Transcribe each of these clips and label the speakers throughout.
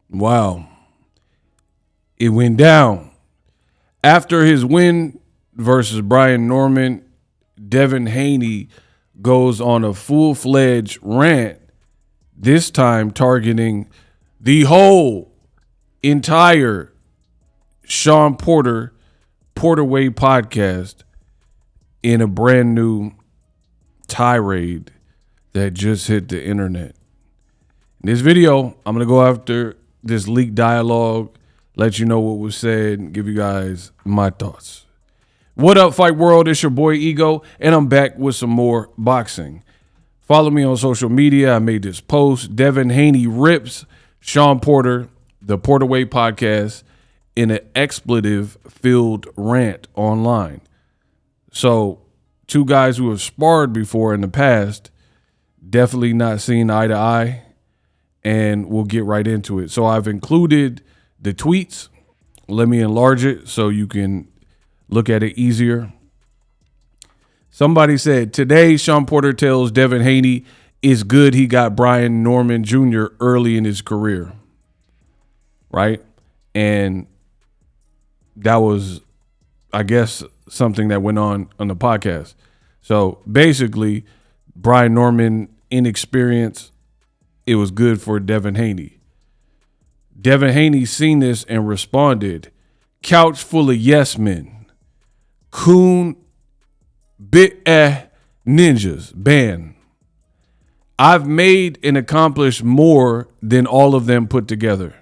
Speaker 1: Wow. It went down. After his win versus Brian Norman, Devin Haney goes on a full-fledged rant, this time targeting the whole entire Shawn Porter Way podcast in a brand new tirade that just hit the internet. In this video, I'm going to go after this leaked dialogue, let you know what was said, and give you guys my thoughts. What up, Fight World? It's your boy Ego, and I'm back with some more boxing. Follow me on social media. I made this post. Devin Haney rips Shawn Porter, the Porter Way podcast, in an expletive-filled rant online. So, two guys who have sparred before in the past, definitely not seen eye to eye, and we'll get right into it. So I've included the tweets. Let me enlarge it so you can look at it easier. Somebody said, today Shawn Porter tells Devin Haney it's good he got Brian Norman Jr. early in his career. Right? And that was, I guess, something that went on the podcast. So basically, Brian Norman, inexperience, it was good for Devin Haney. Devin Haney seen this and responded, couch full of yes men. Coon bit ninjas, ban. I've made and accomplished more than all of them put together.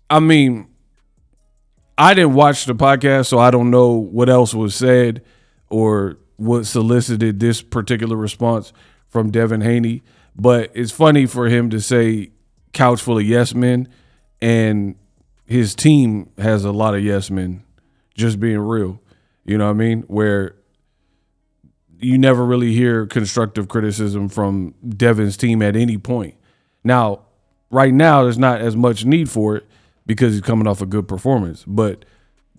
Speaker 1: I mean, I didn't watch the podcast, so I don't know what else was said or what solicited this particular response from Devin Haney. But it's funny for him to say couch full of yes men, and his team has a lot of yes men, just being real. You know what I mean? Where you never really hear constructive criticism from Devin's team at any point. Now, right now, there's not as much need for it because he's coming off a good performance. But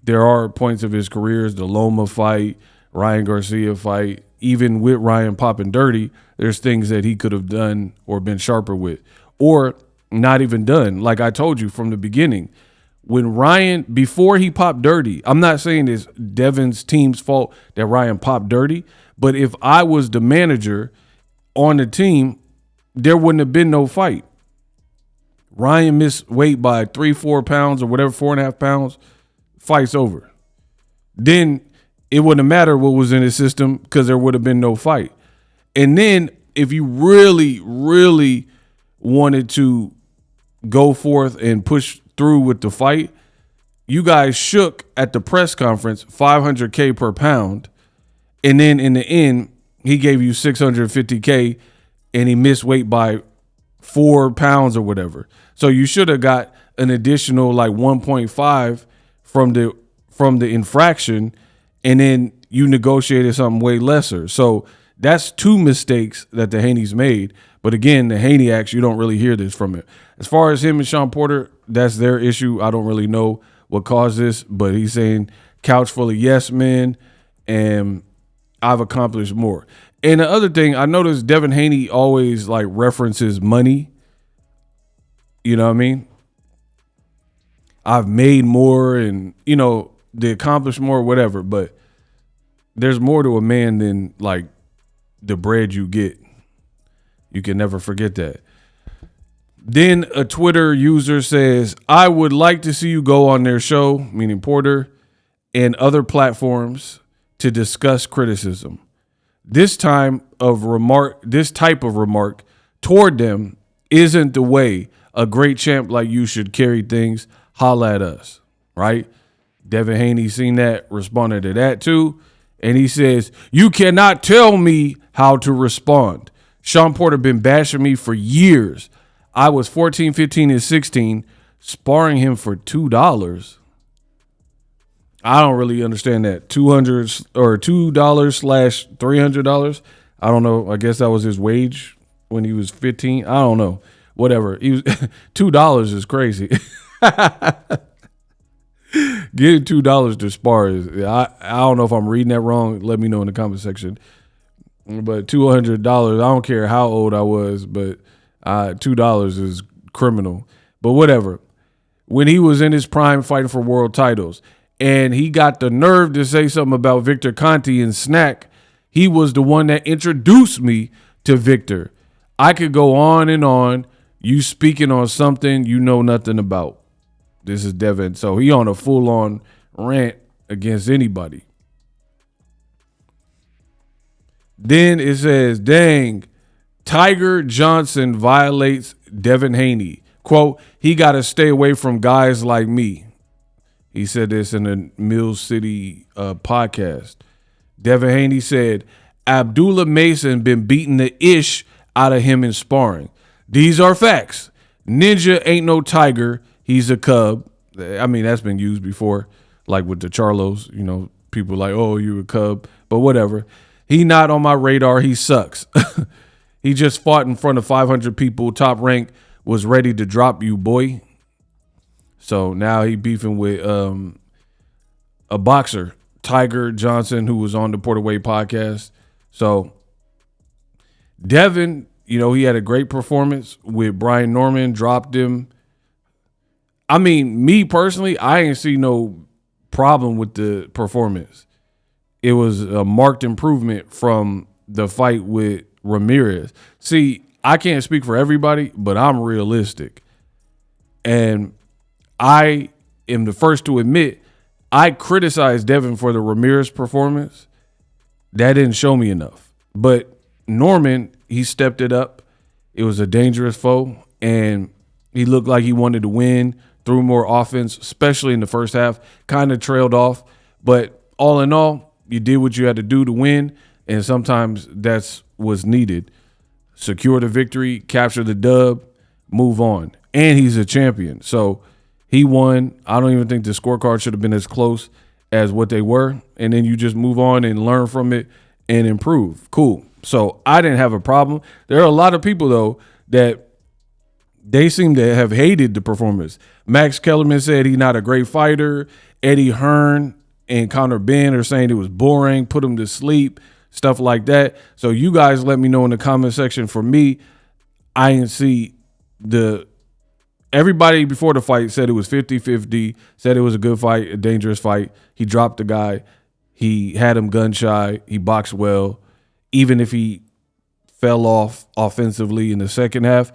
Speaker 1: there are points of his career, the Loma fight, Ryan Garcia fight, even with Ryan popping dirty, there's things that he could have done or been sharper with, or not even done. Like I told you from the beginning, when Ryan, before he popped dirty, I'm not saying it's Devin's team's fault that Ryan popped dirty, but if I was the manager on the team, there wouldn't have been no fight. Ryan missed weight by 3-4 pounds or whatever, 4.5 pounds, fight's over. Then it wouldn't have mattered what was in his system because there would have been no fight. And then if you really, really wanted to go forth and push through with the fight, you guys shook at the press conference $500K per pound. And then in the end, he gave you $650K and he missed weight by 4 pounds or whatever. So you should have got an additional like 1.5 from the infraction, and then you negotiated something way lesser. So that's two mistakes that the Haney's made. But again, the Haney acts, you don't really hear this from him. As far as him and Shawn Porter, that's their issue. I don't really know what caused this, but he's saying couch full of yes men, and I've accomplished more. And the other thing, I noticed Devin Haney always like references money. You know what I mean? I've made more and, you know, they accomplished more, whatever, but there's more to a man than like the bread you get. You can never forget that. Then a Twitter user says, I would like to see you go on their show, meaning Porter, and other platforms to discuss criticism. This type of remark toward them isn't the way a great champ like you should carry things. Holla at us, right? Devin Haney seen that, responded to that too. And he says, you cannot tell me how to respond. Shawn Porter been bashing me for years. I was 14, 15, and 16, sparring him for $2. I don't really understand that. $200 or $2/$300. I don't know. I guess that was his wage when he was 15. I don't know. Whatever. He was $2 is crazy. Getting $2 to spar is, I don't know if I'm reading that wrong. Let me know in the comment section. But $200, I don't care how old I was, but $2 is criminal, but whatever. When he was in his prime fighting for world titles, and he got the nerve to say something about Victor Conti and Snack, he was the one that introduced me to Victor. I could go on and on. You speaking on something you know nothing about. This is Devin. So he on a full-on rant against anybody. Then it says, dang, Tiger Johnson violates Devin Haney. Quote, he got to stay away from guys like me. He said this in the Mill City podcast. Devin Haney said, Abdullah Mason been beating the ish out of him in sparring. These are facts. Ninja ain't no tiger. He's a cub. I mean, that's been used before, like with the Charlos. You know, people like, oh, you a cub. But whatever. He not on my radar. He sucks. He just fought in front of 500 people. Top rank was ready to drop you, boy. So now he beefing with a boxer, Tiger Johnson, who was on the Porterway podcast. So Devin, you know, he had a great performance with Brian Norman, dropped him. I mean, me personally, I ain't see no problem with the performance. It was a marked improvement from the fight with Ramirez. See, I can't speak for everybody, but I'm realistic. And I am the first to admit I criticized Devin for the Ramirez performance. That didn't show me enough. But Norman, he stepped it up. It was a dangerous foe, and he looked like he wanted to win, threw more offense, especially in the first half, kind of trailed off. But all in all, you did what you had to do to win, and sometimes that's what's needed. Secure the victory, capture the dub, move on. And he's a champion. So he won. I don't even think the scorecard should have been as close as what they were. And then you just move on and learn from it and improve. Cool. So I didn't have a problem. There are a lot of people, though, that they seem to have hated the performance. Max Kellerman said he's not a great fighter. Eddie Hearn and Conor Ben are saying it was boring, put him to sleep, stuff like that. So you guys let me know in the comment section. For me, I didn't see everybody before the fight said it was 50-50, said it was a good fight, a dangerous fight. He dropped the guy. He had him gun shy. He boxed well. Even if he fell off offensively in the second half,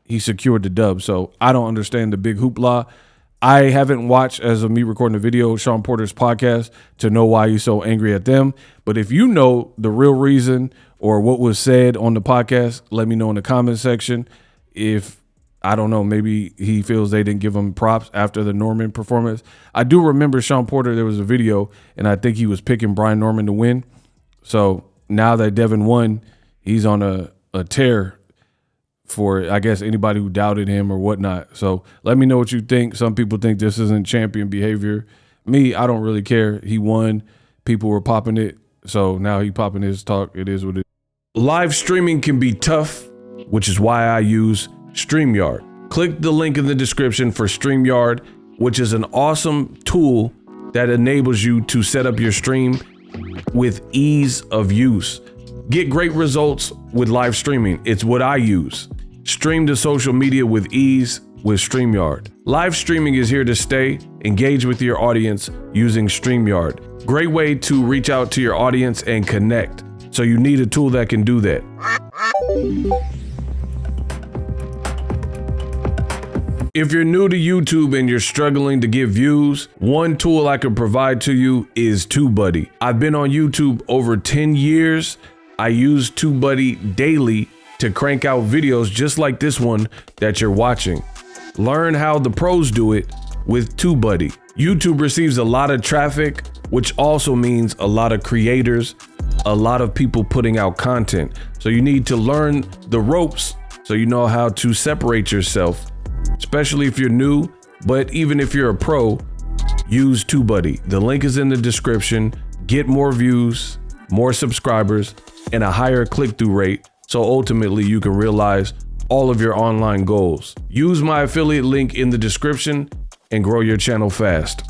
Speaker 1: he secured the dub. So I don't understand the big hoopla. I haven't watched, as of me recording the video, Shawn Porter's podcast to know why he's so angry at them. But if you know the real reason or what was said on the podcast, let me know in the comment section. If, I don't know, maybe he feels they didn't give him props after the Norman performance. I do remember Shawn Porter, there was a video, and I think he was picking Brian Norman to win. So now that Devin won, he's on a tear for, I guess, anybody who doubted him or whatnot. So let me know what you think. Some people think this isn't champion behavior. Me, I don't really care. He won. People were popping it. So now he popping his talk. It is what it is. Live streaming can be tough, which is why I use StreamYard. Click the link in the description for StreamYard, which is an awesome tool that enables you to set up your stream with ease of use. Get great results with live streaming. It's what I use. Stream to social media with ease with StreamYard. Live streaming is here to stay. Engage with your audience using StreamYard. Great way to reach out to your audience and connect. So you need a tool that can do that. If you're new to YouTube and you're struggling to get views, one tool I can provide to you is TubeBuddy. I've been on YouTube over 10 years. I use TubeBuddy daily to crank out videos just like this one that you're watching. Learn how the pros do it with TubeBuddy. YouTube receives a lot of traffic, which also means a lot of creators, a lot of people putting out content. So you need to learn the ropes so you know how to separate yourself, especially if you're new. But even if you're a pro, use TubeBuddy. The link is in the description. Get more views, more subscribers, and a higher click-through rate, so ultimately you can realize all of your online goals. Use my affiliate link in the description and grow your channel fast.